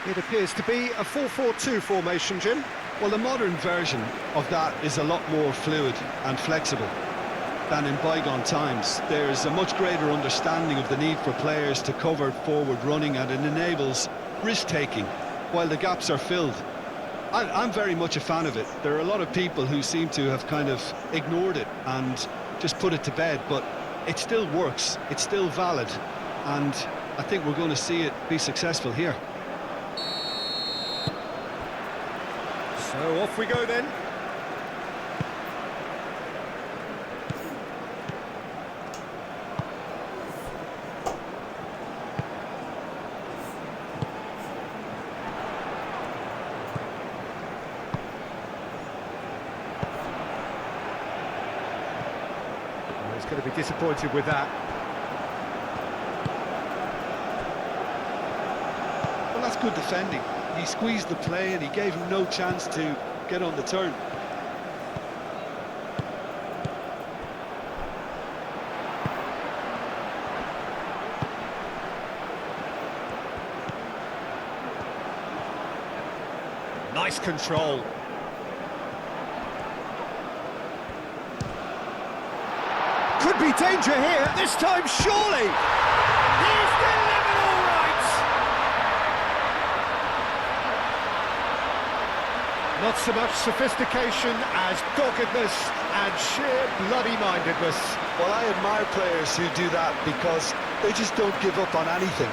It appears to be a 4-4-2 formation, Jim. Well, the modern version of that is a lot more fluid and flexible than in bygone times. There's a much greater understanding of the need for players to cover forward running, and it enables risk-taking while the gaps are filled. I'm very much a fan of it. There are a lot of people who seem to have kind of ignored it and just put it to bed, but it still works, it's still valid, and I think we're going to see it be successful here. So off we go then. He's going to be disappointed with that. Well, that's good defending. He squeezed the play and he gave him no chance to get on the turn. Nice control. Could be danger here, this time surely! He's delivered all right! Not so much sophistication as doggedness and sheer bloody-mindedness. Well, I admire players who do that because they just don't give up on anything.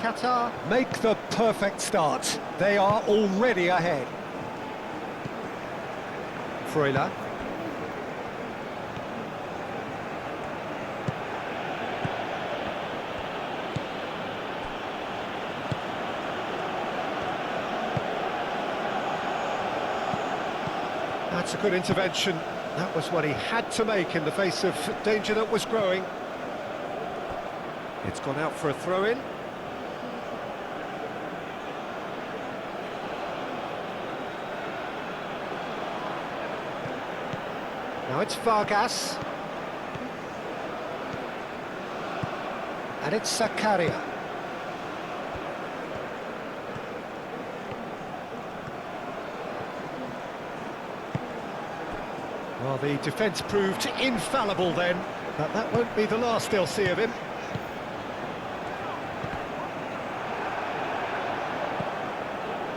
Qatar make the perfect start. They are already ahead. Freuler. That's a good intervention. That was what he had to make in the face of danger that was growing. It's gone out for a throw-in. Now it's Vargas. And it's Zakaria. Well, the defence proved infallible then, but that won't be the last they'll see of him.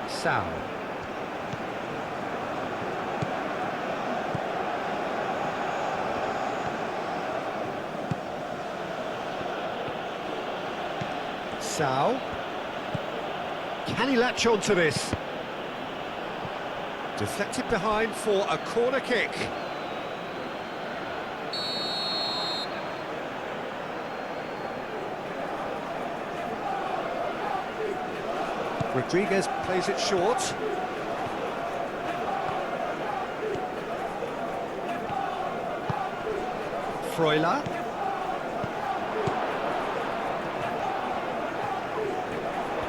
Sal. Sal. Can he latch on to this? Deflected behind for a corner kick. Rodriguez plays it short. Freuler.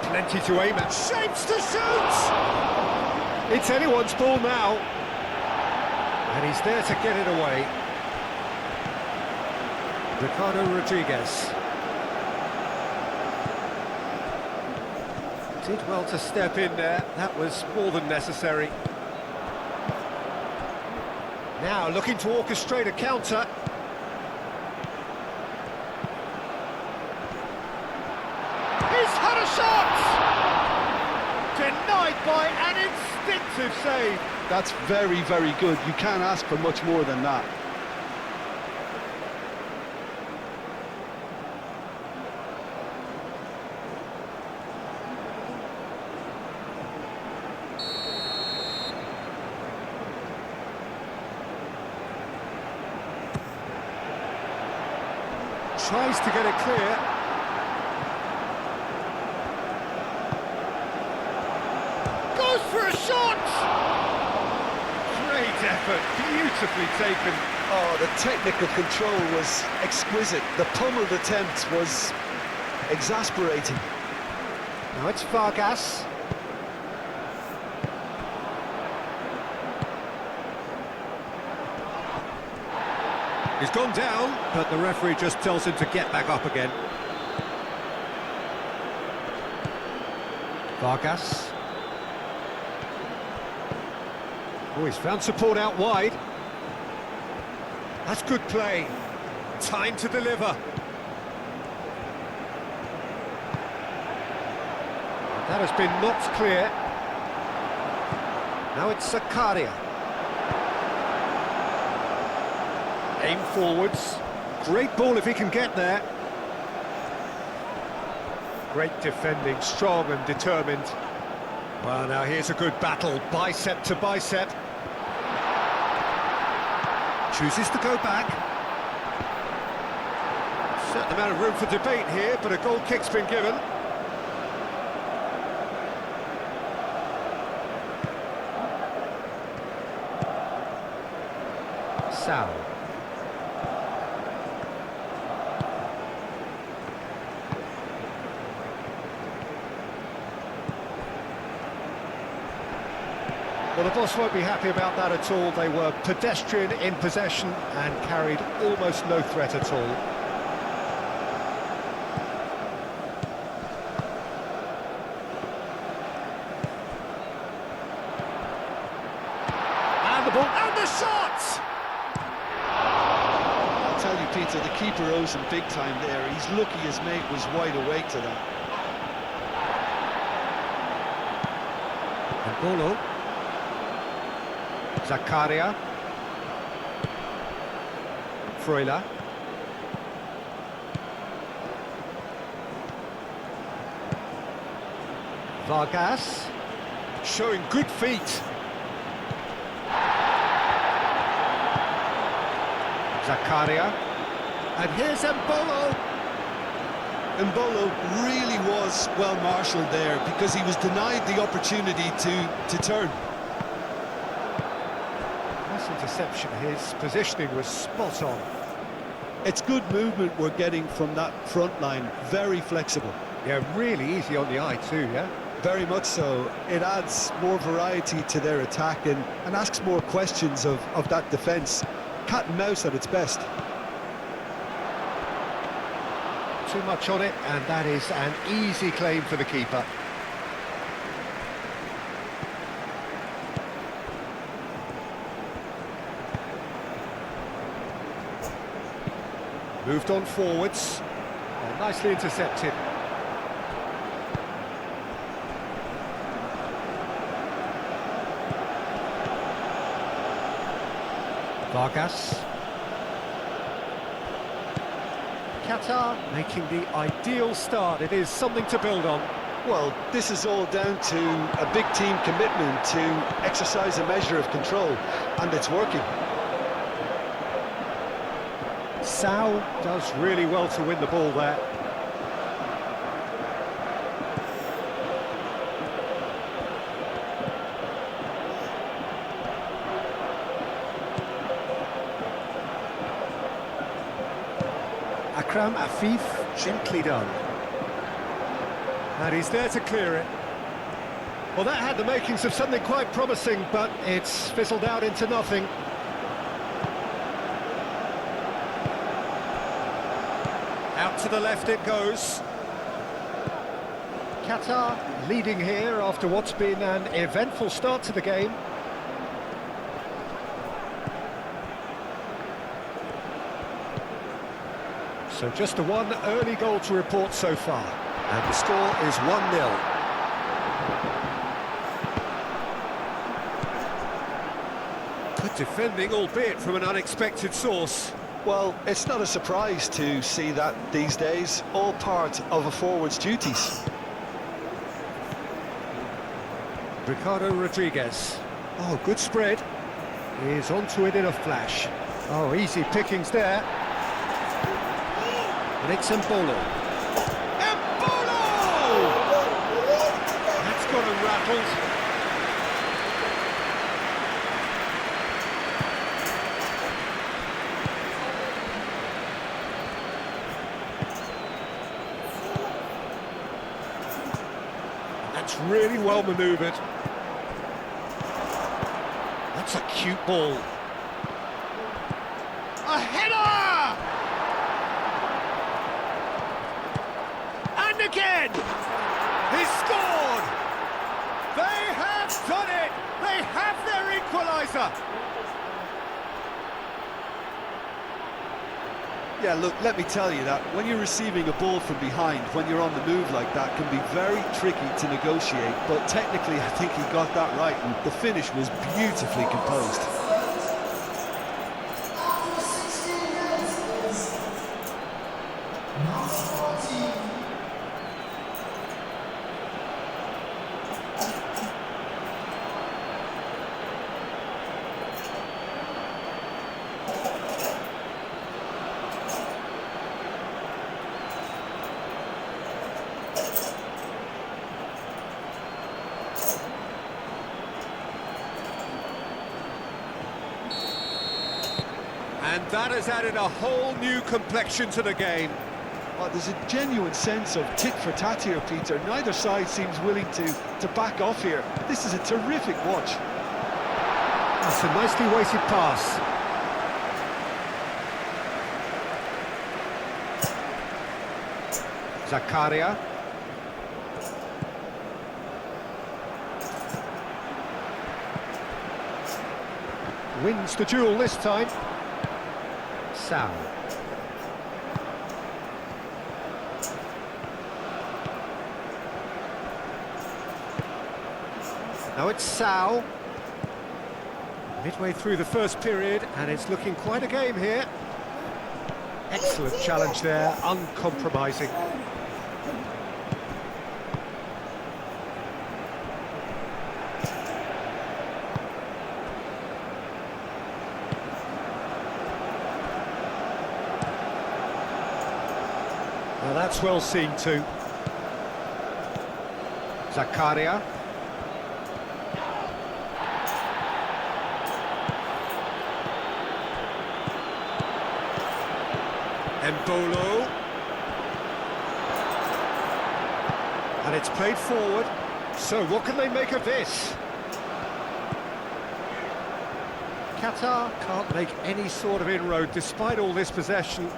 Plenty to aim at. Shapes to shoot! It's anyone's ball now. And he's there to get it away. Ricardo Rodriguez. Did well to step in there. That was more than necessary. Now looking to orchestrate a counter. He's had a shot! Denied by an instinctive save. That's very, very good. You can't ask for much more than that. Tries to get it clear. Goes for a shot! Great effort, beautifully taken. Oh, the technical control was exquisite. The pummeled attempt was exasperating. Now it's Vargas. He's gone down, but the referee just tells him to get back up again. Vargas. Oh, he's found support out wide. That's good play. Time to deliver. That has been knocked clear. Now it's Zakaria. Aim forwards. Great ball if he can get there. Great defending, strong and determined. Well, now here's a good battle, bicep to bicep. Chooses to go back. Certain amount of room for debate here, but a goal kick's been given. Sal. Well, the boss won't be happy about that at all. They were pedestrian in possession and carried almost no threat at all. And the ball, and the shot! I'll tell you, Peter, the keeper owes him big time there. He's lucky his mate was wide awake to that. And Bolo. Zakaria. Freuler. Vargas. Showing good feet. Zakaria. And here's Mbolo. Mbolo really was well marshalled there because he was denied the opportunity to turn. Interception, his positioning was spot on. It's good movement we're getting from that front line, very flexible. Yeah, really easy on the eye too, yeah? Very much so. It adds more variety to their attack and asks more questions of that defence. Cat and mouse at its best. Too much on it, and that is an easy claim for the keeper. Moved on forwards. Oh, nicely intercepted. Vargas. QATAR making the ideal start. It is something to build on. Well, this is all down to a big team commitment to exercise a measure of control, and it's working. Sal does really well to win the ball there. Akram Afif, gently done. And he's there to clear it. Well, that had the makings of something quite promising, but it's fizzled out into nothing. Out to the left it goes. QATAR leading here after what's been an eventful start to the game. So just the one early goal to report so far. And the score is 1-0. Good defending, albeit from an unexpected source. Well, it's not a surprise to see that these days, all part of a forward's duties. Ricardo Rodriguez. Oh, good spread. He's onto it in a flash. Oh, easy pickings there. And it's Embolo. Embolo! That's got him rattled. That's really well manoeuvred. That's a cute ball. A header! And again! He's scored! They have done it! They have their equaliser! Yeah, look, let me tell you that when you're receiving a ball from behind, when you're on the move like that, can be very tricky to negotiate, but technically I think he got that right, and the finish was beautifully composed. And that has added a whole new complexion to the game. Well, there's a genuine sense of tit-for-tat here, Peter. Neither side seems willing to back off here. This is a terrific watch. That's a nicely weighted pass. Zakaria. Wins the duel this time. Sal. Now it's Sal. Midway through the first period, and it's looking quite a game here. Excellent challenge there, uncompromising. Well, that's well seen too. Zakaria. Embolo. And it's played forward. So what can they make of this? Qatar can't make any sort of inroad despite all this possession.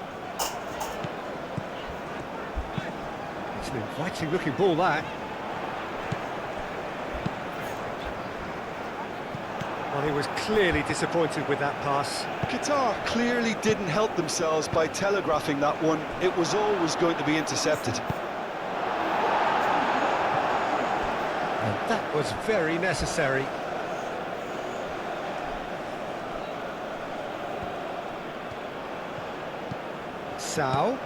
It's an inviting looking ball, that. Well, he was clearly disappointed with that pass. Qatar clearly didn't help themselves by telegraphing that one. It was always going to be intercepted. And that was very necessary. Sal.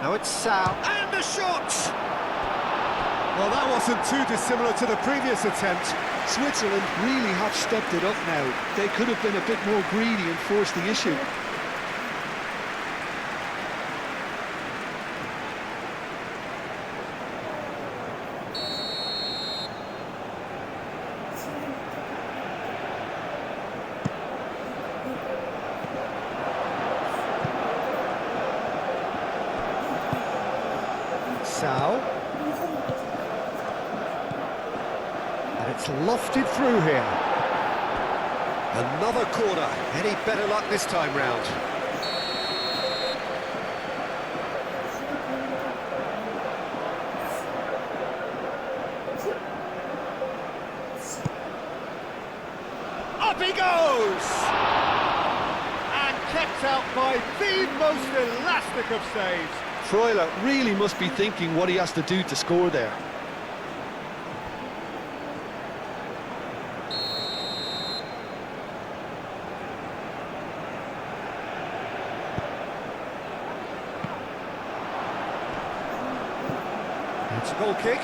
Now it's Sal, and the shot! Well, that wasn't too dissimilar to the previous attempt. Switzerland really have stepped it up now. They could have been a bit more greedy and forced the issue. Sal. And it's lofted through here. Another corner. Any better luck this time round? Up he goes! And kept out by the most elastic of saves. Freuler really must be thinking what he has to do to score there. It's a goal kick.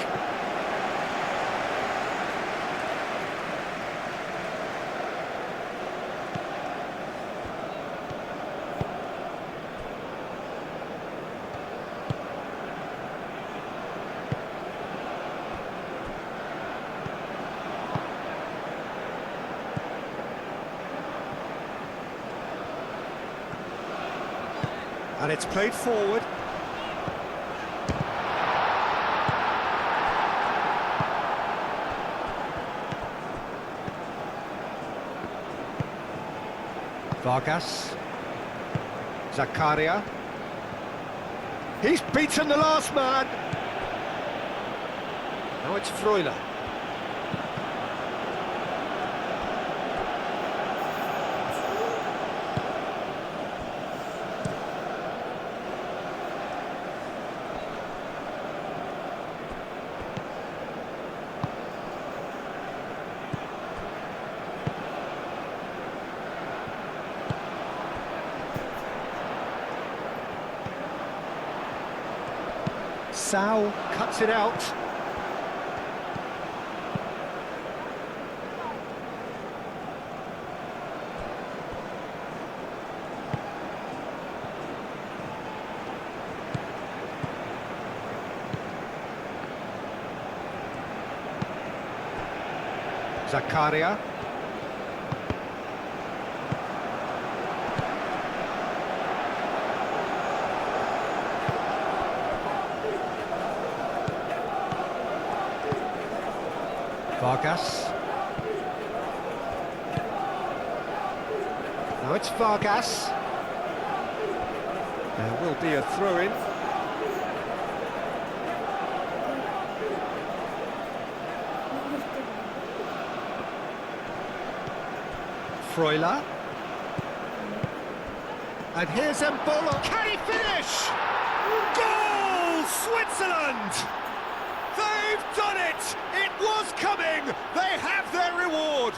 And it's played forward. Vargas. Zakaria. He's beaten the last man. Now it's Freuler. Sao cuts it out. Zakaria. Vargas. Now it's Vargas. There will be a throw-in. Freuler. And here's Mbolo. Can he finish? Goal! Switzerland! They've done it! It was coming! They have their reward!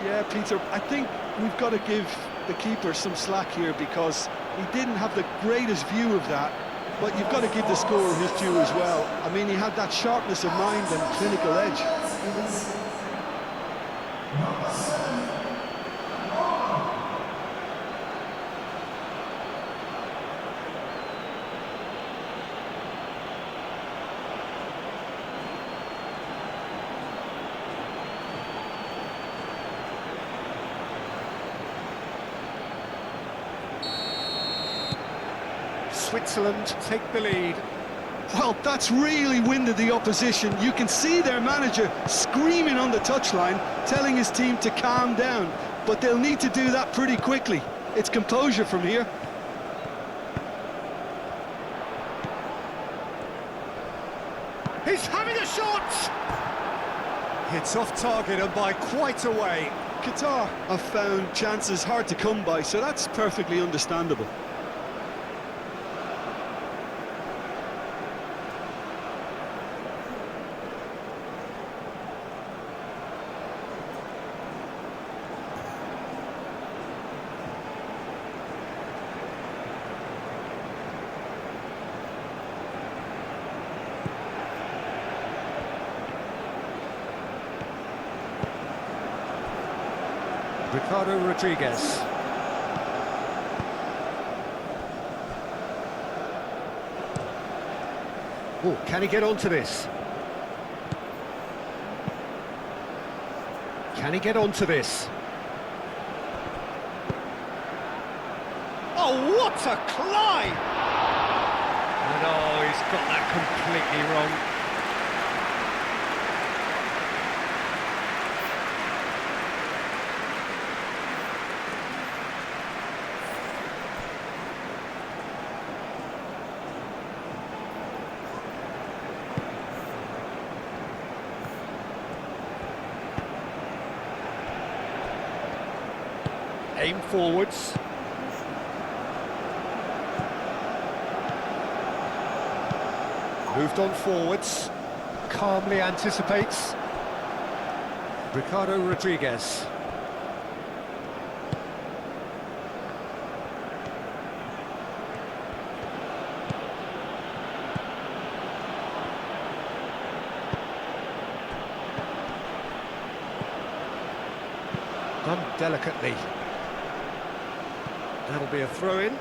Yeah, Peter, I think we've got to give the keeper some slack here because he didn't have the greatest view of that, but you've got to give the scorer his due as well. I mean, he had that sharpness of mind and clinical edge. Switzerland take the lead. Well, that's really winded the opposition. You can see their manager screaming on the touchline, telling his team to calm down. But they'll need to do that pretty quickly. It's composure from here. He's having a shot! It's off target and by quite a way. Qatar have found chances hard to come by, so that's perfectly understandable. Ricardo Rodriguez. Oh, can he get onto this? Can he get onto this? Oh, what a climb! And oh, he's got that completely wrong. Aim forwards. Moved on forwards. Calmly anticipates. Ricardo Rodriguez. Done delicately. That'll be a throw-in.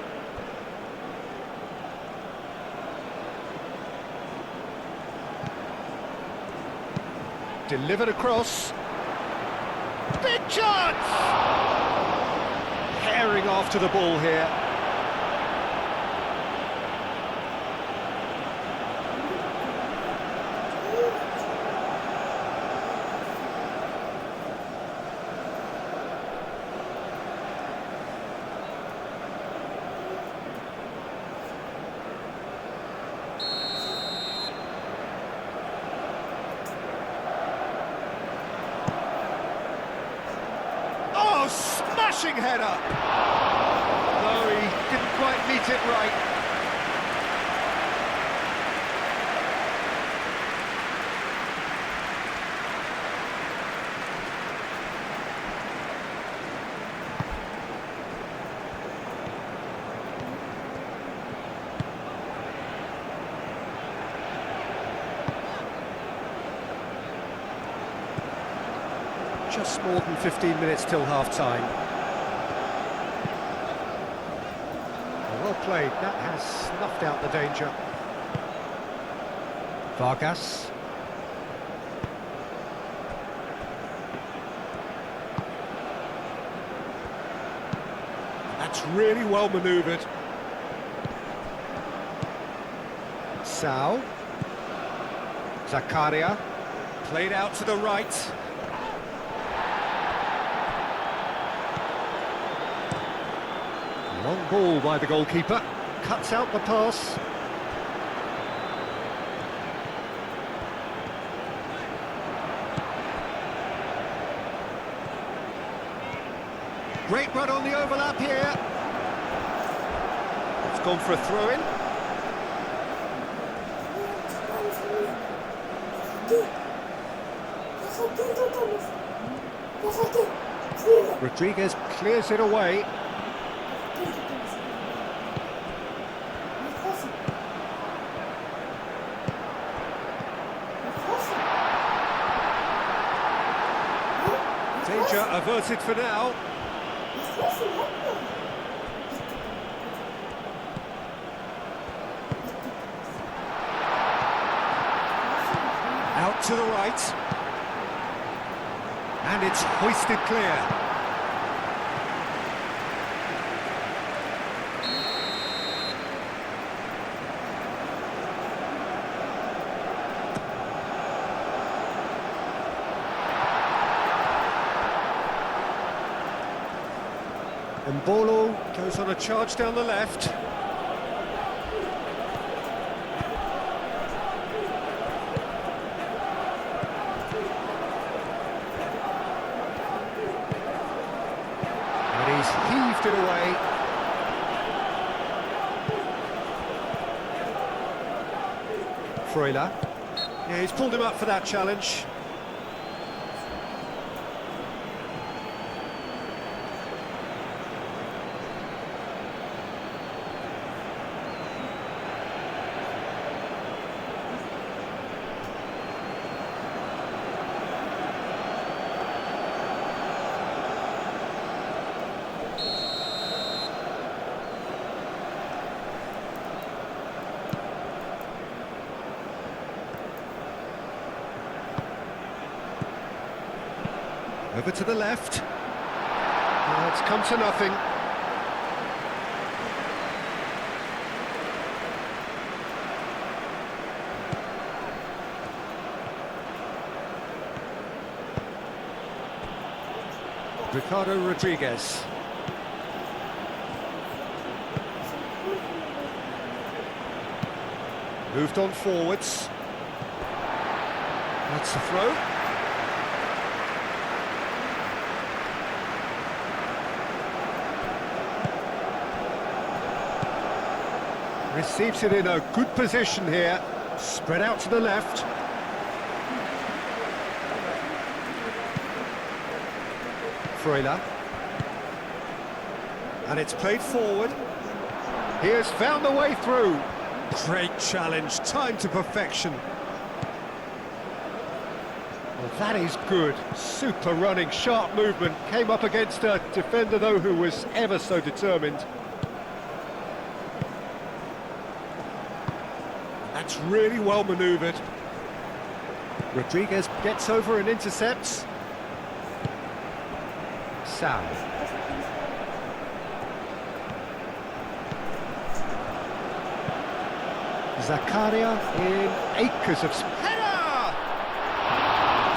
Delivered across. Big chance! tearing after the ball here. Oh, smashing header! No, he didn't quite meet it right. Just more than 15 minutes till half-time. Well played, that has snuffed out the danger. Vargas. That's really well manoeuvred. Sao. Zakaria. Played out to the right. Long ball by the goalkeeper, cuts out the pass. Great run on the overlap here. It's gone for a throw-in. Rodriguez clears it away. Danger averted for now. Out to the right. And it's hoisted clear. Mbolo goes on a charge down the left. And he's heaved it away. Freuler. Yeah, he's pulled him up for that challenge. Over to the left. Oh, it's come to nothing. Ricardo Rodriguez. Moved on forwards. That's the throw. Receives it in a good position here. Spread out to the left. Freuler. And it's played forward. He has found the way through. Great challenge, timed to perfection. Well, that is good. Super running, sharp movement. Came up against a defender, though, who was ever so determined. That's really well manoeuvred. Rodriguez gets over and intercepts. Sao. Zakaria in acres of... Header!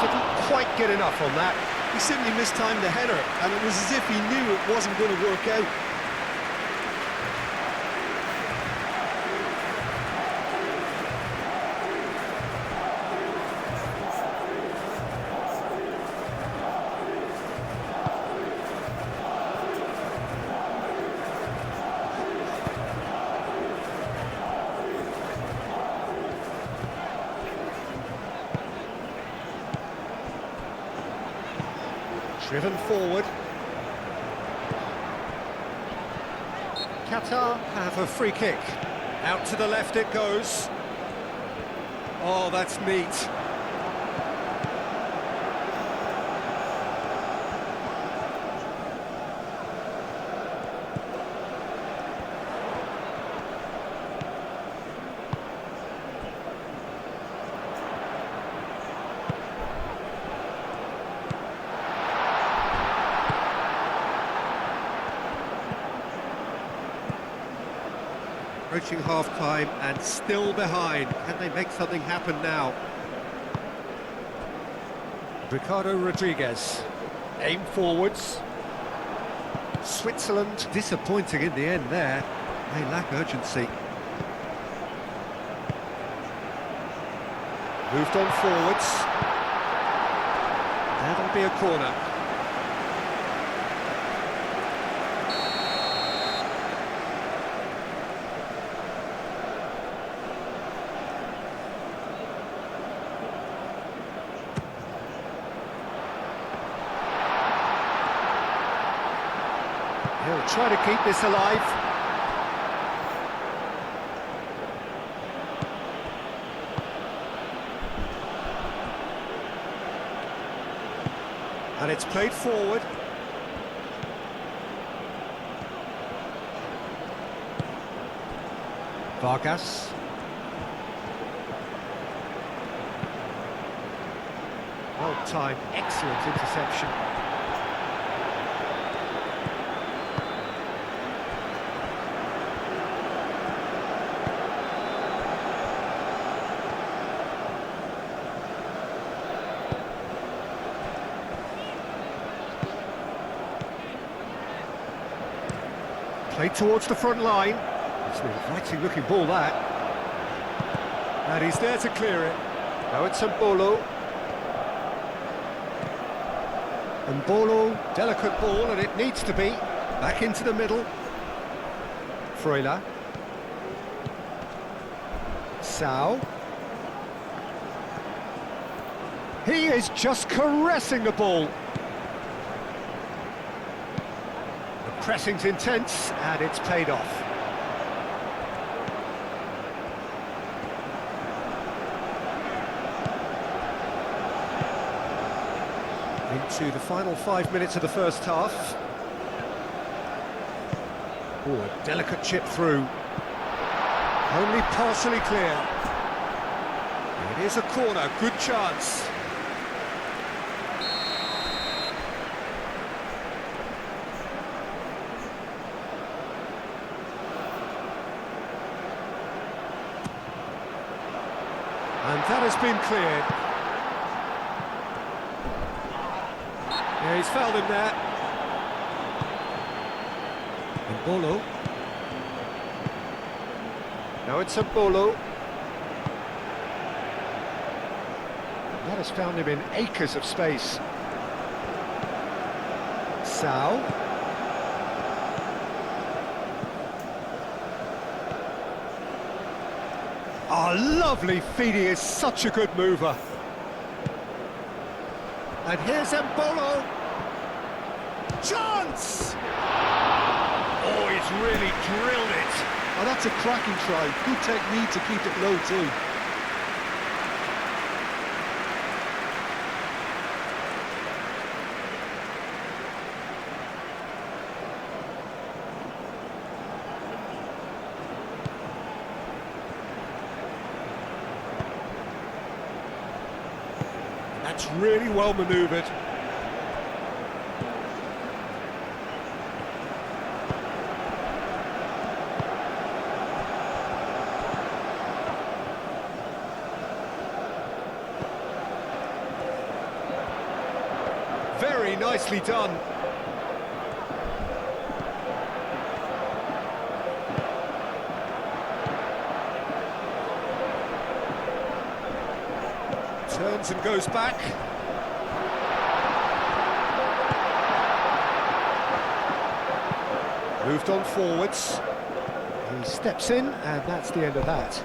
Didn't quite get enough on that. He simply mistimed the header, and it was as if he knew it wasn't going to work out. Driven forward. Qatar have a free kick. Out to the left it goes. Oh, that's neat. Approaching half-time and still behind. Can they make something happen now? Ricardo Rodriguez. Aim forwards. Switzerland disappointing in the end there. They lack urgency. Moved on forwards. That'll be a corner. He'll try to keep this alive. And it's played forward. Vargas. Well timed, excellent interception. Played towards the front line. It's an inviting looking ball, that. And he's there to clear it. Now it's Mbolo. Mbolo, delicate ball, and it needs to be. Back into the middle. Freuler. Sao. He is just caressing the ball. Pressing's intense, and it's paid off. Into the final 5 minutes of the first half. Oh, a delicate chip through. Only partially clear. It is a corner, good chance. And that has been cleared. Yeah, he's fouled him there. Mbolo. Now it's Mbolo. That has found him in acres of space. Sao. Oh, lovely feed, he is such a good mover. And here's Mbolo. Chance! Oh, he's really drilled it. Oh, that's a cracking try. Good technique to keep it low too. That's really well manoeuvred. Very nicely done. Turns and goes back. Moved on forwards. He steps in, and that's the end of that.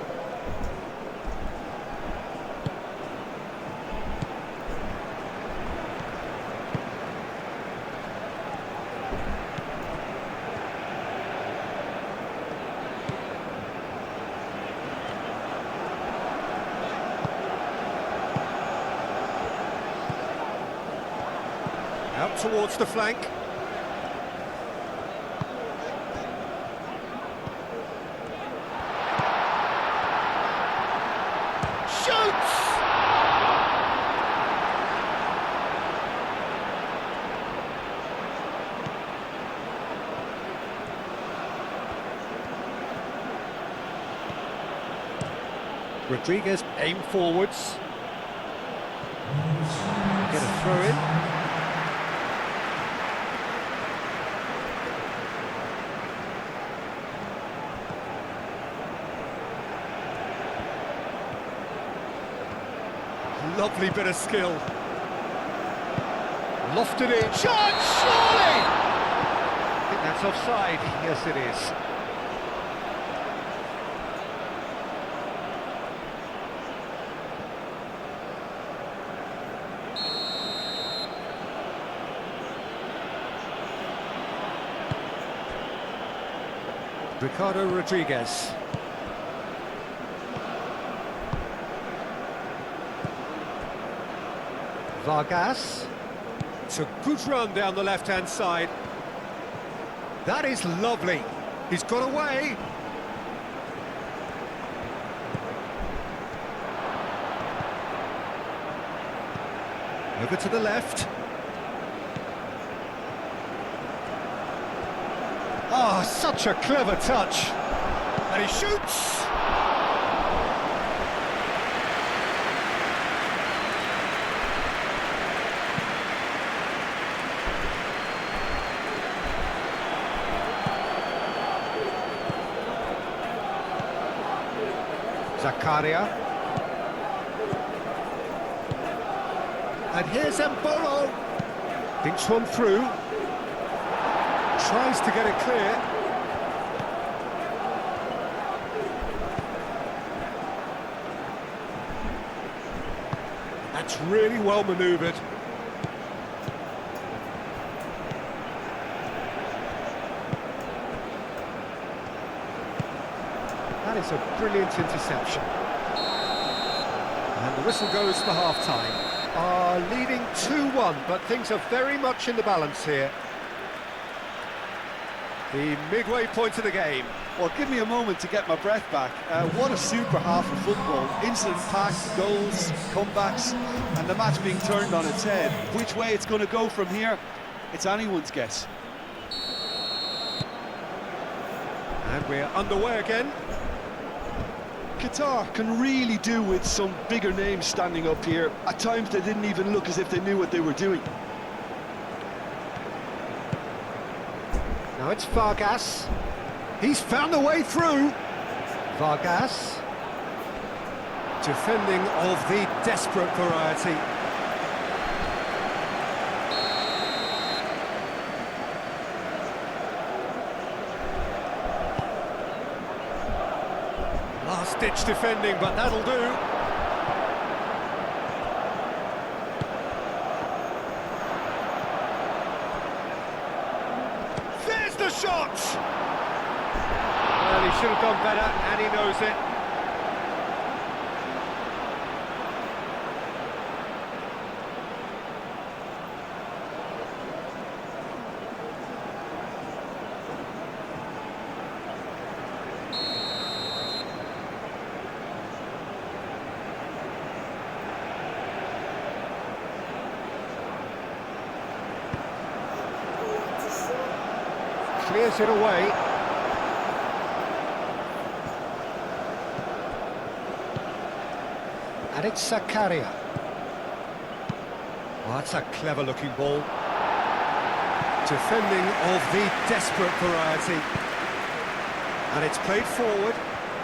Out towards the flank. Shoots! Rodriguez aim forwards. Get a throw in. Lovely bit of skill. Lofted in. Shot! Surely! I think that's offside. Yes, it is. Ricardo Rodriguez. Vargas. It's a good run down the left-hand side. That is lovely. He's got away. Over to the left. Ah, such a clever touch. And he shoots. Zakaria. And here's Embolo. Thinks one through. Tries to get it clear. That's really well manoeuvred. That is a brilliant interception. And the whistle goes for half-time. Leading 2-1, but things are very much in the balance here. The midway point of the game. Well, give me a moment to get my breath back. What a super half of football. Incident-packed, goals, comebacks, and the match being turned on its head. Which way it's going to go from here, it's anyone's guess. And we're underway again. Qatar can really do with some bigger names standing up here. At times they didn't even look as if they knew what they were doing. Now it's Vargas. He's found a way through. Vargas. Defending of the desperate variety. Last-ditch defending, but that'll do. There's the shot! Well, he should have done better, and he knows it. Clears it away. And it's Zakaria. Oh, that's a clever looking ball. Defending of the desperate variety. And it's played forward.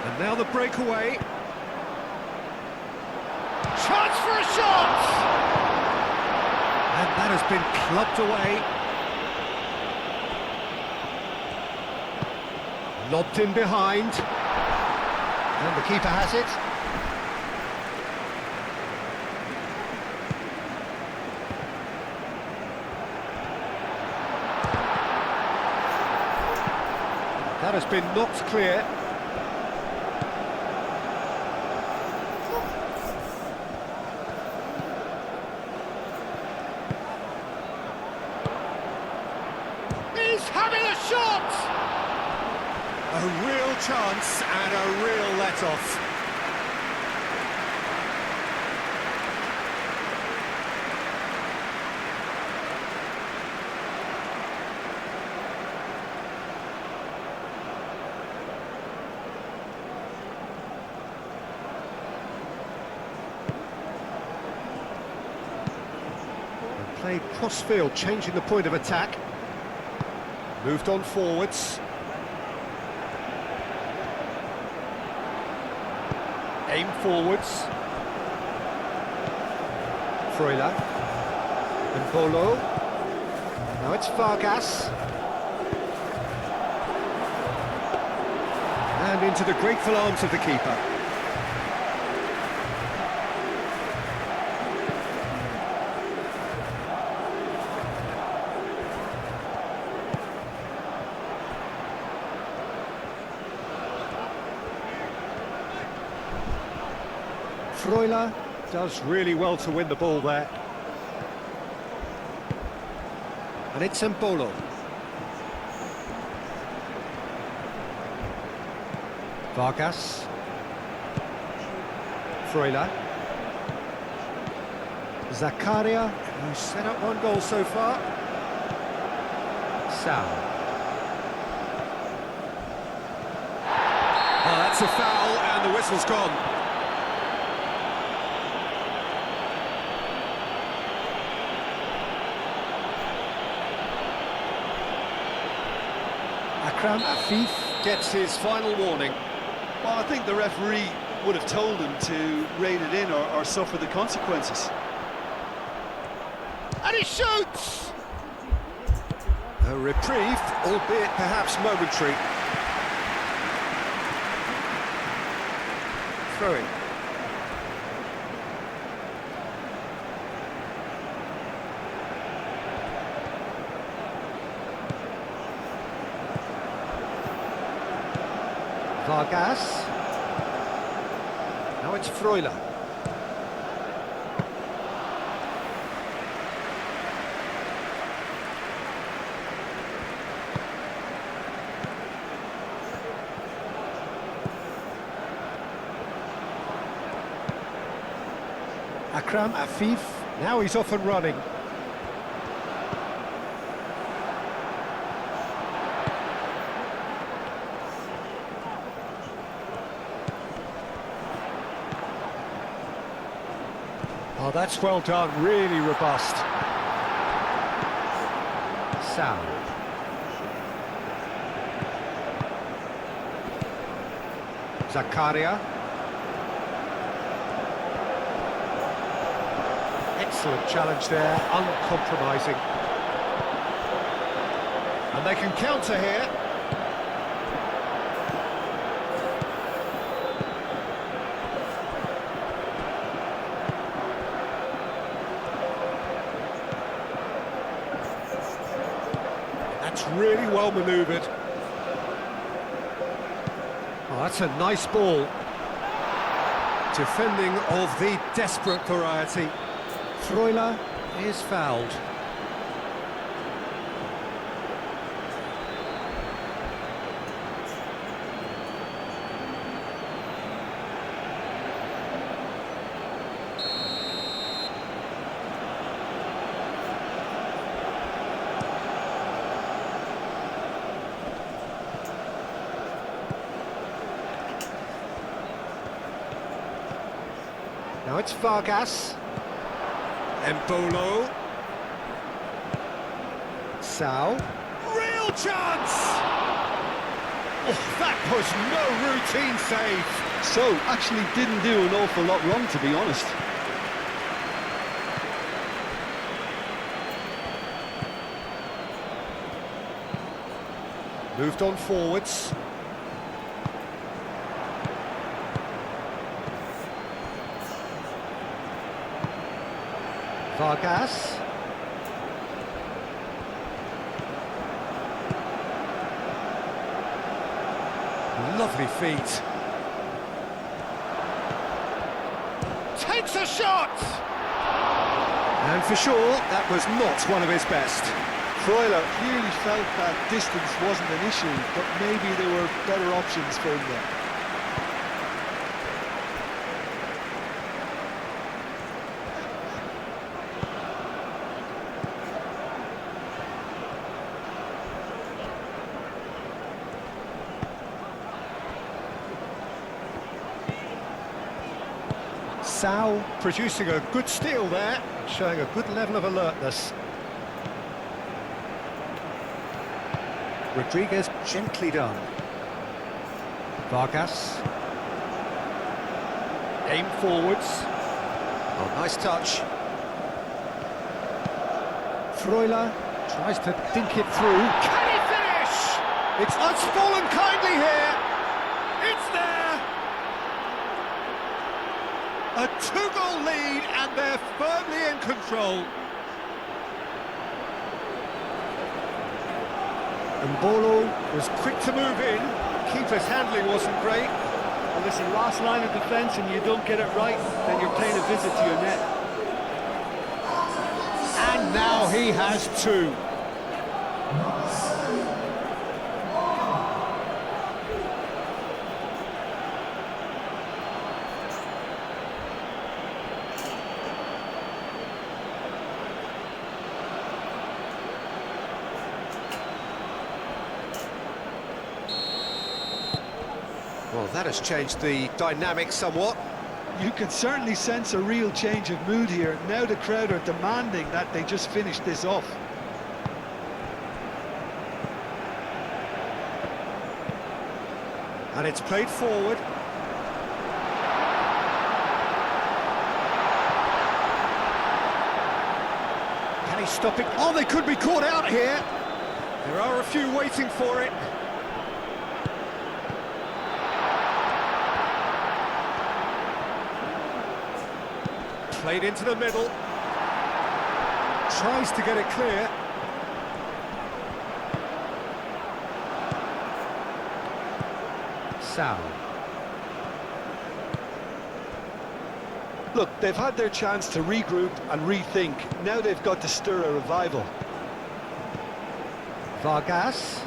And now the breakaway. Chance for a shot! And that has been clubbed away. Lobbed in behind. And the keeper has it. That has been knocked clear. He's having a shot! A real chance and a real let-off. Played cross-field, changing the point of attack. Moved on forwards. Aim forwards. Freuler. And Bolo. Now it's Vargas. And into the grateful arms of the keeper. Freuler does really well to win the ball there. And it's Mbolo. Vargas. Freuler. Zakaria, who's set up one goal so far. Sal. Oh, that's a foul and the whistle's gone. Akram Afif gets his final warning. Well, I think the referee would have told him to rein it in or suffer the consequences. And he shoots! A reprieve, albeit perhaps momentary. Throwing. Vargas. Now it's Freuler. Akram Afif. Now he's off and running. Oh, that's well done, really robust. Sal. Zakaria. Excellent challenge there, uncompromising. And they can counter here. That's really well manoeuvred. Oh, that's a nice ball. Defending of the desperate variety. Freuler is fouled. Now it's Vargas. Mbolo. Sao. Real chance! Oh, that was no routine save. So, actually didn't do an awful lot wrong, to be honest. Moved on forwards. Vargas. Lovely feet. Takes a shot! And for sure, that was not one of his best. Freuler clearly felt that distance wasn't an issue, but maybe there were better options for him there. Sao producing a good steal there, showing a good level of alertness. Rodriguez gently done. Vargas. Aim forwards. Oh, nice touch. Freuler tries to think it through. Can he finish? It's fallen kindly here. It's there. A 2-goal lead and they're firmly in control. And Bolo was quick to move in. Keeper's handling wasn't great. Well, listen, last line of defence and you don't get it right, then you're paying a visit to your net. And now he has two. Well, that has changed the dynamic somewhat. You can certainly sense a real change of mood here. Now the crowd are demanding that they just finish this off. And it's played forward. Can he stop it? Oh, they could be caught out here. There are a few waiting for it. Played into the middle. Tries to get it clear. Sao. Look, they've had their chance to regroup and rethink. Now they've got to stir a revival. Vargas.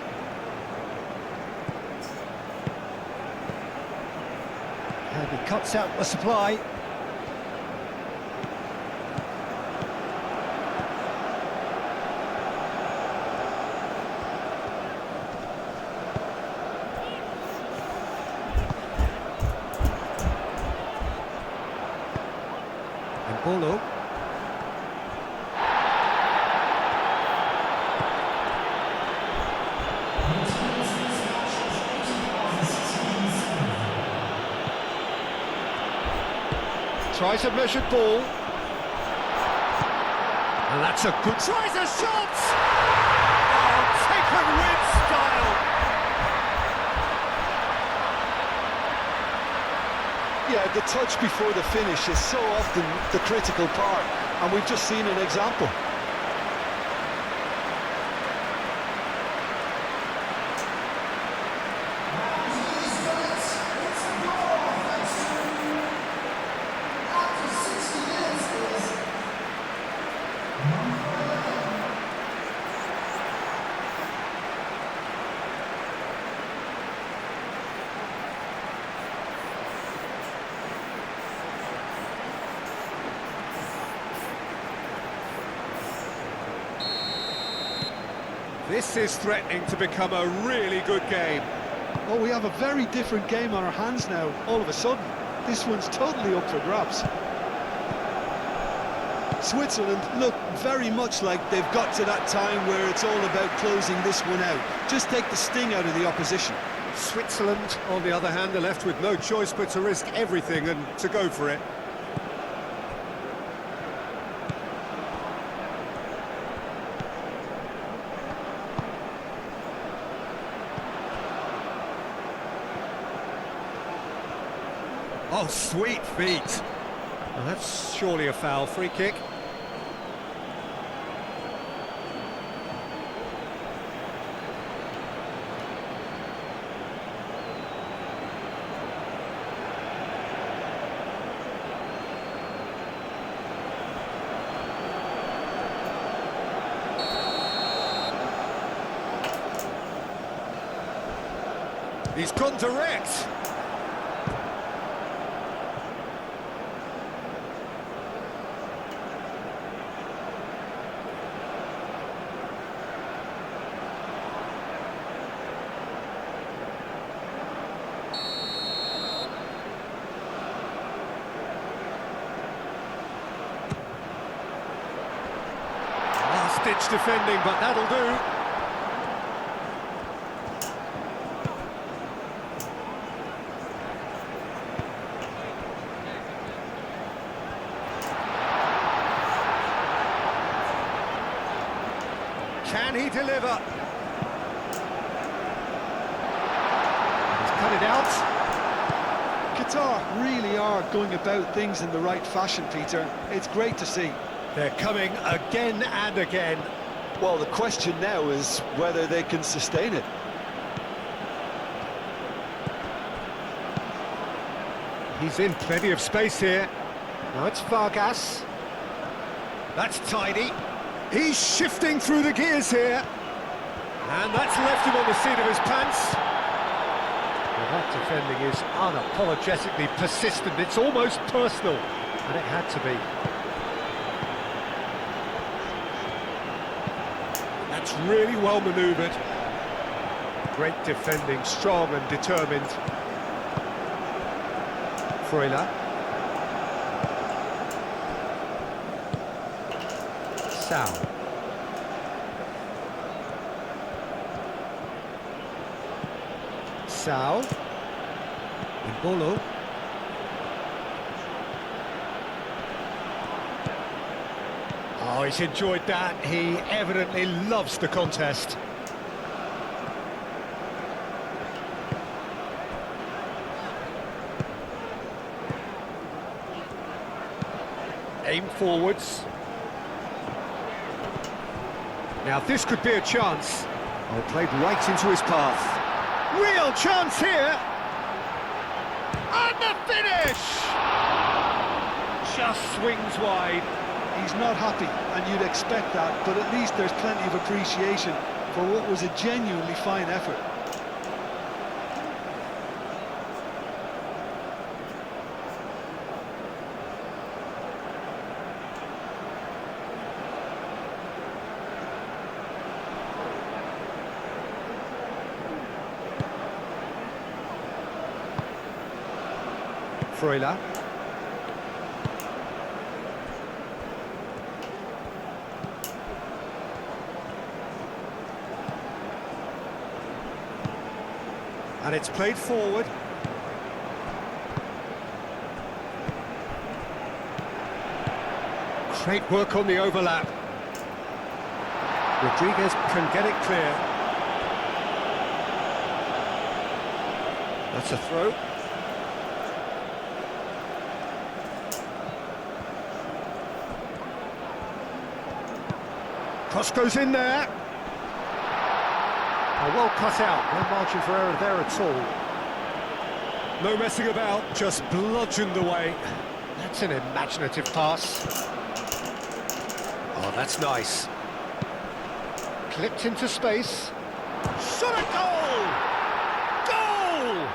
And he cuts out the supply. Bolo. Tries a measured ball. And that's a good... Tries a shot! Oh, taken with style! Yeah, the touch before the finish is so often the critical part, and we've just seen an example. This is threatening to become a really good game. Well, we have a very different game on our hands now, all of a sudden. This one's totally up for grabs. Switzerland look very much like they've got to that time where it's all about closing this one out. Just take the sting out of the opposition. Switzerland, on the other hand, are left with no choice but to risk everything and to go for it. Oh, sweet feet. Well, that's surely a foul. Free kick. He's gone direct. Last-ditch defending, but that'll do. Can he deliver? He's cut it out. Qatar really are going about things in the right fashion, Peter. It's great to see. They're coming again and again. Well, the question now is whether they can sustain it. He's in plenty of space here. Now it's Vargas. That's tidy. He's shifting through the gears here. And that's left him on the seat of his pants. Well, that defending is unapologetically persistent. It's almost personal. And it had to be. That's really well manoeuvred. Great defending, strong and determined. Freuler. Sal. Sal. Imbolo. Oh, he's enjoyed that. He evidently loves the contest. Aim forwards. Now this could be a chance. Oh, played right into his path. Real chance here. And the finish! Just swings wide. He's not happy, and you'd expect that, but at least there's plenty of appreciation for what was a genuinely fine effort. Freuler. And it's played forward. Great work on the overlap. Rodriguez can get it clear. That's a throw. Cross goes in there. Oh, well cut out, no margin for error there at all. No messing about, just bludgeoned away. That's an imaginative pass. Oh, that's nice. Clipped into space. Shot a goal! Goal!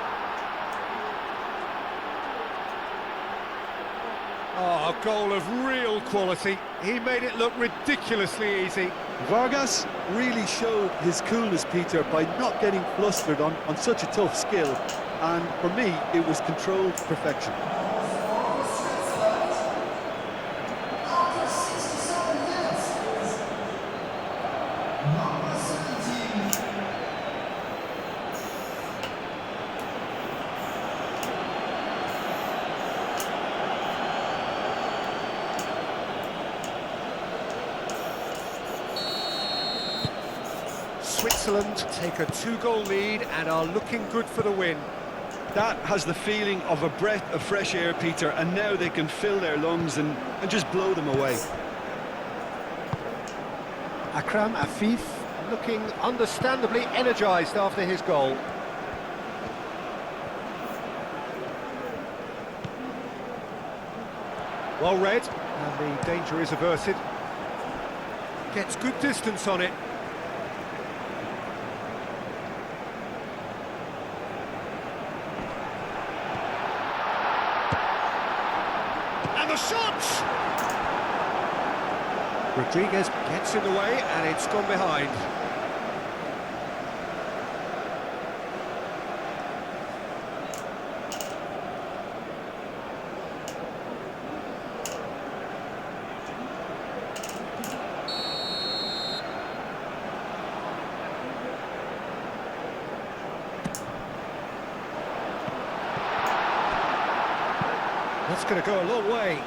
Oh, a goal of real quality. He made it look ridiculously easy. Vargas really showed his coolness, Peter, by not getting flustered on such a tough skill. And for me, it was controlled perfection. Switzerland take a 2-goal lead and are looking good for the win. That has the feeling of a breath of fresh air, Peter, and now they can fill their lungs and just blow them away. Akram Afif looking understandably energised after his goal. Well read, and the danger is averted. Gets good distance on it. And the shot! Rodriguez gets in the way, and it's gone behind. That's going to go a long way.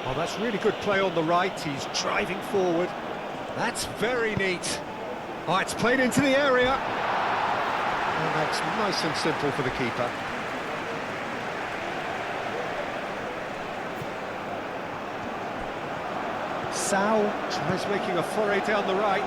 Oh, that's really good play on the right. He's driving forward. That's very neat. Oh, it's played into the area. And that's nice and simple for the keeper. Sao tries making a foray down the right.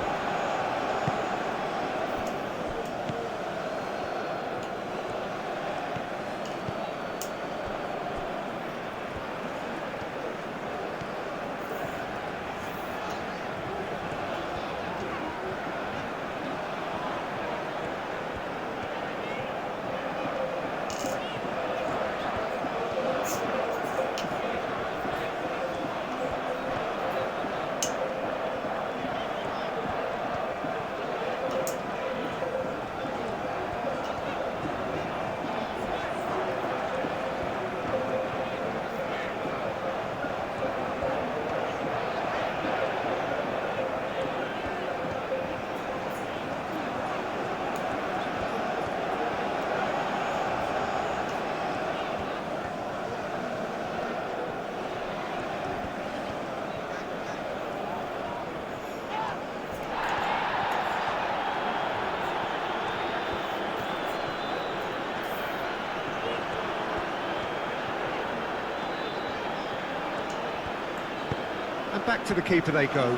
And back to the keeper they go.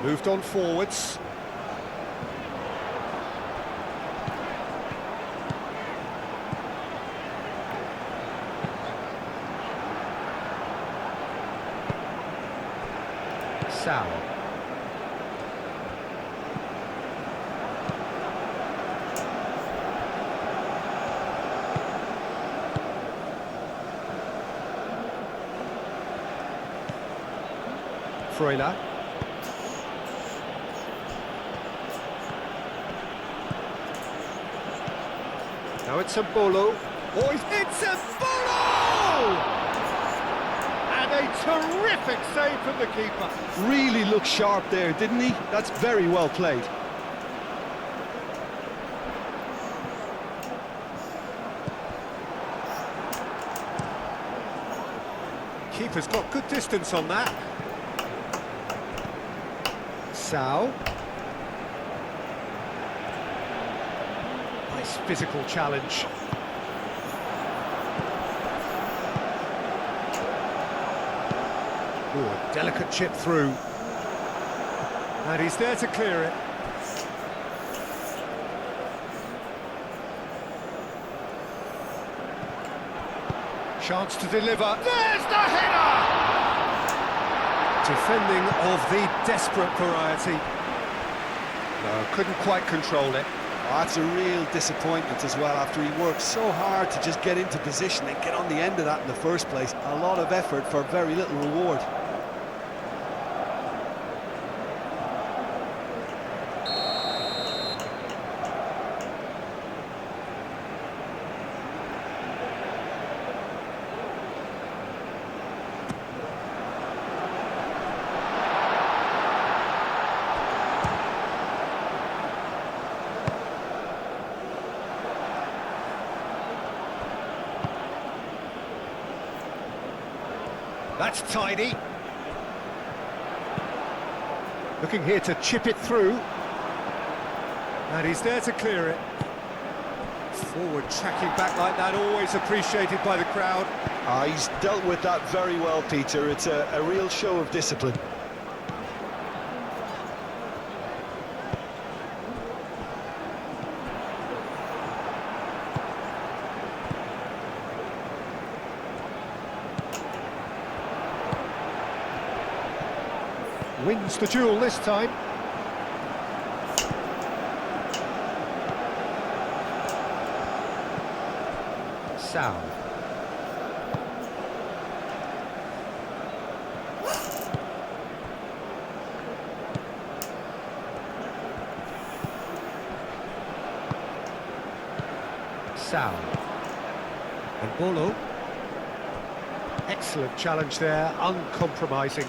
Moved on forwards. Sao. Freuler. Now it's a Bolo. Oh, it's a Bolo! And a terrific save from the keeper. Really looked sharp there, didn't he? That's very well played. Keeper's got good distance on that. Sao. Nice physical challenge. Ooh, a delicate chip through. And he's there to clear it. Chance to deliver. There's the header! Defending of the desperate variety. No, couldn't quite control it. Oh, that's a real disappointment as well, after he worked so hard to just get into position and get on the end of that in the first place. A lot of effort for very little reward. That's tidy. Looking here to chip it through. And he's there to clear it. Forward tracking back like that, always appreciated by the crowd. He's dealt with that very well, Peter. It's a real show of discipline. Wins the duel this time. Sound. Sound. And Bolo. Excellent challenge there, uncompromising.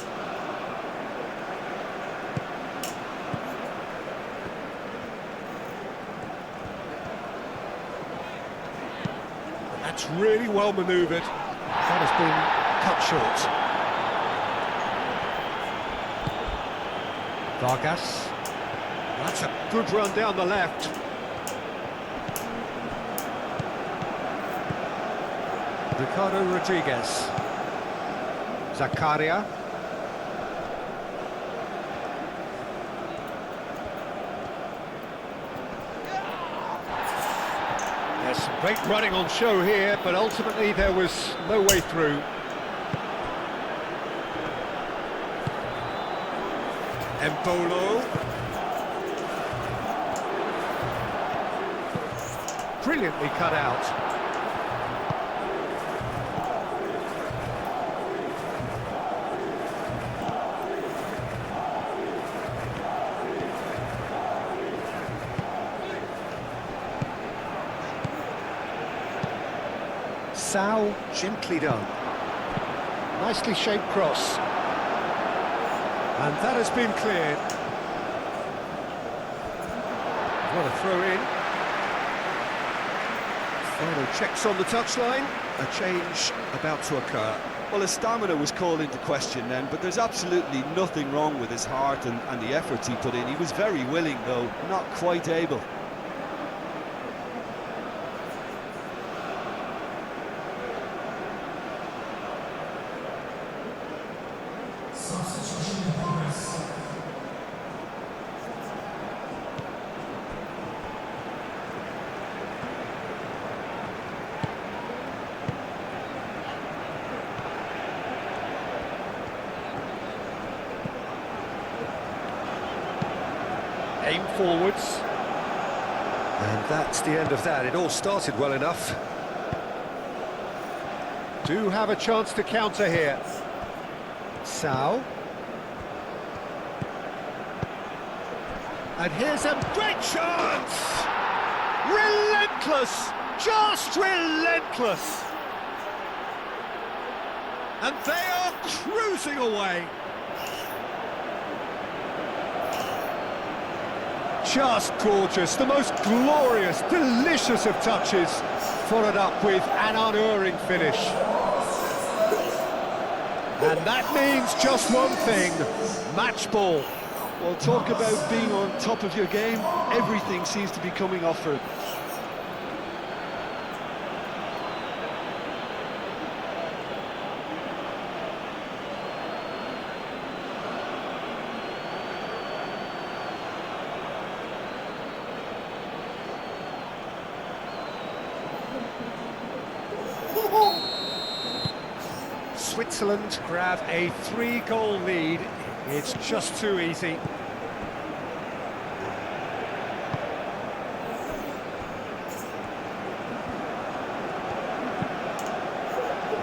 That's really well manoeuvred. That has been cut short. Vargas. That's a good run down the left. Ricardo Rodriguez. Zakaria. There's some great running on show here, but ultimately there was no way through. Embolo. Brilliantly cut out. Sao, gently done. Nicely shaped cross. And that has been cleared. What a throw in. Final checks on the touchline. A change about to occur. Well, his stamina was called into question then, but there's absolutely nothing wrong with his heart and the efforts he put in. He was very willing, though, not quite able. Aim forwards. And that's the end of that. It all started well enough. Do have a chance to counter here. Sao. And here's a great chance! Relentless! Just relentless! And they are cruising away. Just gorgeous, the most glorious, delicious of touches, followed up with an unerring finish. And that means just one thing, match ball. Well, talk about being on top of your game. Everything seems to be coming off for him. Switzerland grab a 3-goal lead. It's just too easy.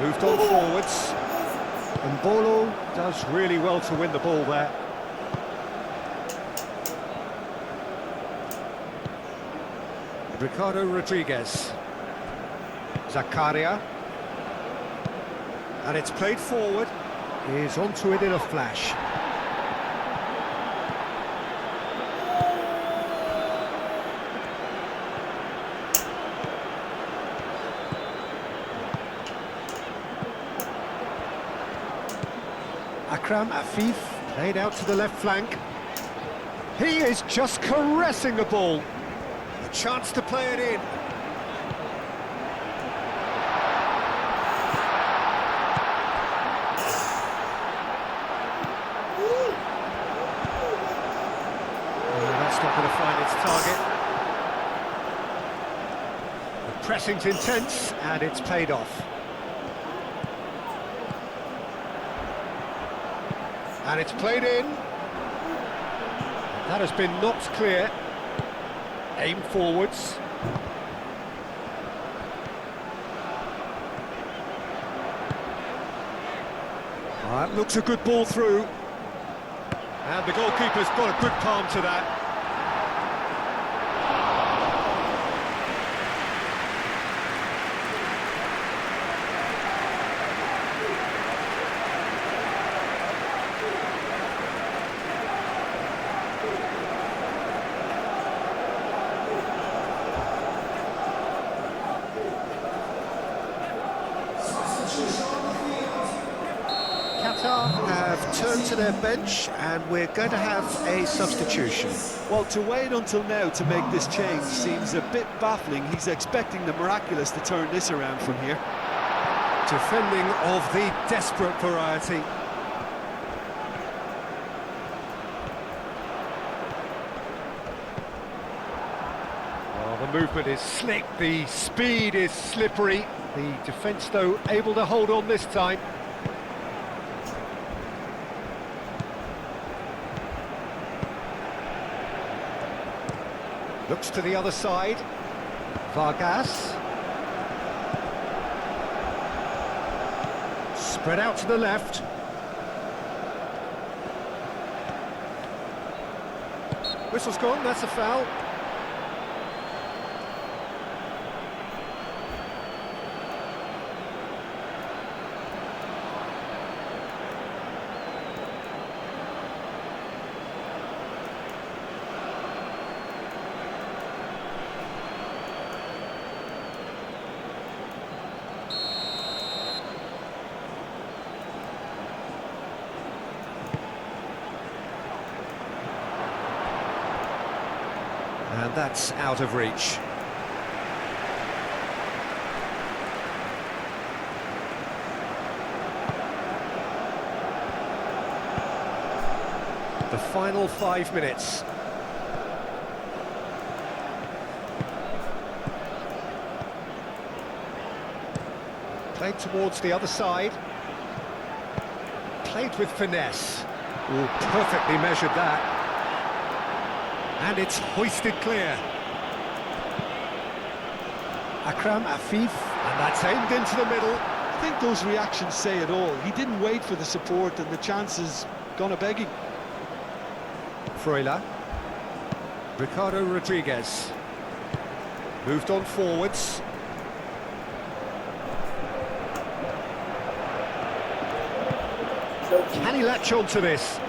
Moved on forwards. And Bolo does really well to win the ball there. Ricardo Rodriguez. Zakaria. And it's played forward. He's onto it in a flash. Akram Afif, played out to the left flank. He is just caressing the ball. A chance to play it in. That's not going to find its target. The pressing's intense, and it's paid off. And it's played in. That has been knocked clear. Aim forwards. That looks a good ball through. And the goalkeeper's got a good palm to that. QATAR have turned to their bench and we're going to have a substitution. Well, to wait until now to make this change seems a bit baffling. He's expecting the miraculous to turn this around from here. Defending of the desperate variety. Well, the movement is slick, the speed is slippery. The defence, though, able to hold on this time. Looks to the other side. Vargas. Spread out to the left. Whistle's gone, that's a foul. And that's out of reach. The final 5 minutes. Played towards the other side. Played with finesse. Ooh, perfectly measured that. And it's hoisted clear. Akram Afif, and that's aimed into the middle. I think those reactions say it all. He didn't wait for the support and the chances gone a-begging. Freuler. Ricardo Rodriguez. Moved on forwards. Can he latch on to this?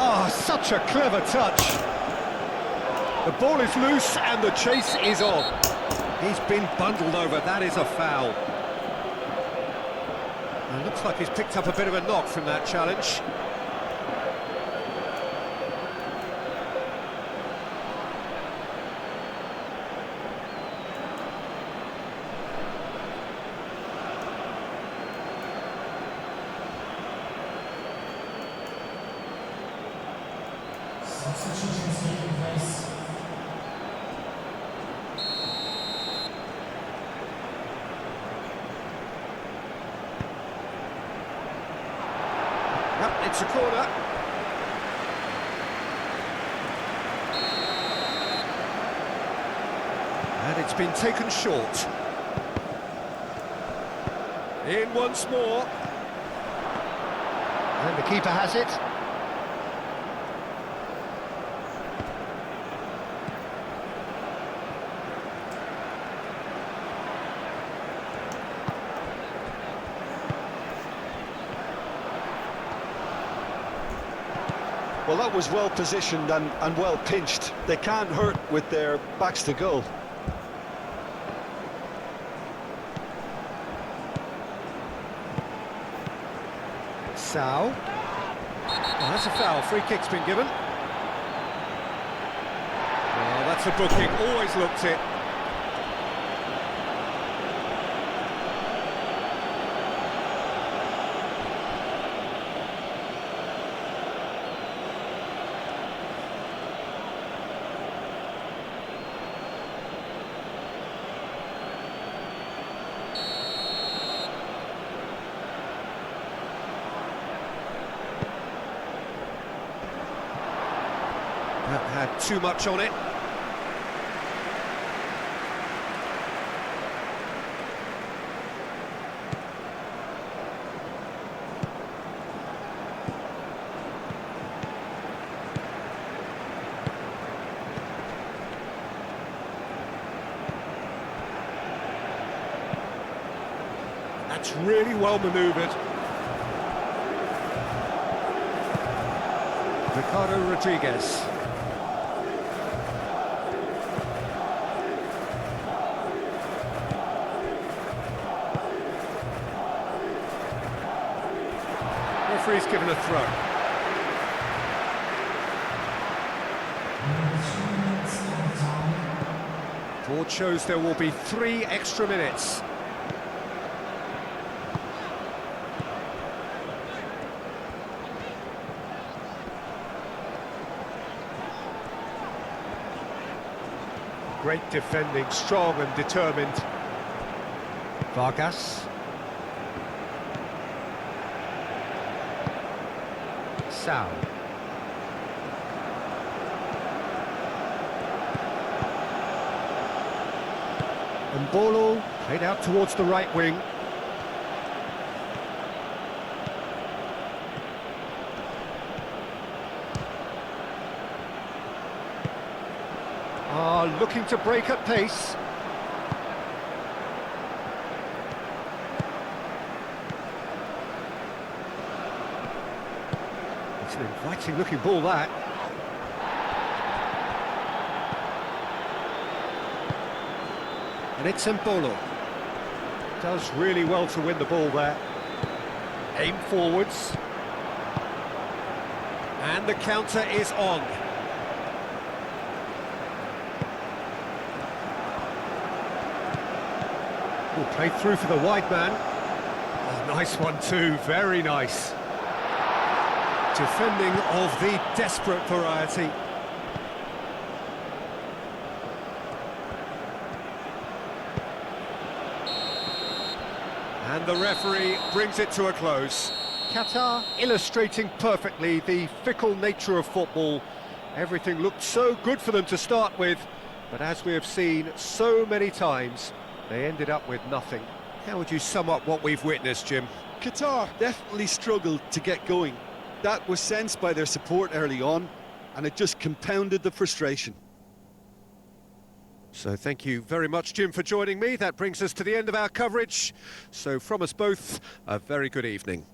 Oh, such a clever touch. The ball is loose and the chase is on. He's been bundled over, that is a foul. And looks like he's picked up a bit of a knock from that challenge. Substitutions taking place. Yep, it's a corner. And it's been taken short. In once more. And the keeper has it. Well, that was well positioned and well pinched. They can't hurt with their backs to goal. Sao. Oh, that's a foul. Free kick's been given. Oh, that's a booking. Always looked it. That had too much on it. That's really well manoeuvred. Ricardo Rodriguez. Referee's given a throw. Board shows there will be 3 extra minutes. Great defending, strong and determined. Vargas. Sao. And Bolo played out towards the right wing. Looking to break at pace. It's an inviting looking ball, that. And it's Mbolo. Does really well to win the ball there. Aim forwards. And the counter is on. Will play through for the wide man. Oh, nice one too, very nice. Defending of the desperate variety. And the referee brings it to a close. Qatar illustrating perfectly the fickle nature of football. Everything looked so good for them to start with, but as we have seen so many times, they ended up with nothing. How would you sum up what we've witnessed, Jim? Qatar definitely struggled to get going. That was sensed by their support early on, and it just compounded the frustration. So thank you very much, Jim, for joining me. That brings us to the end of our coverage. So from us both, a very good evening.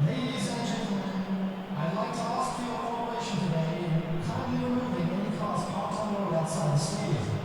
Ladies and gentlemen, I'd like to ask for your cooperation today in kindly removing any cars parked on the road outside the stadium.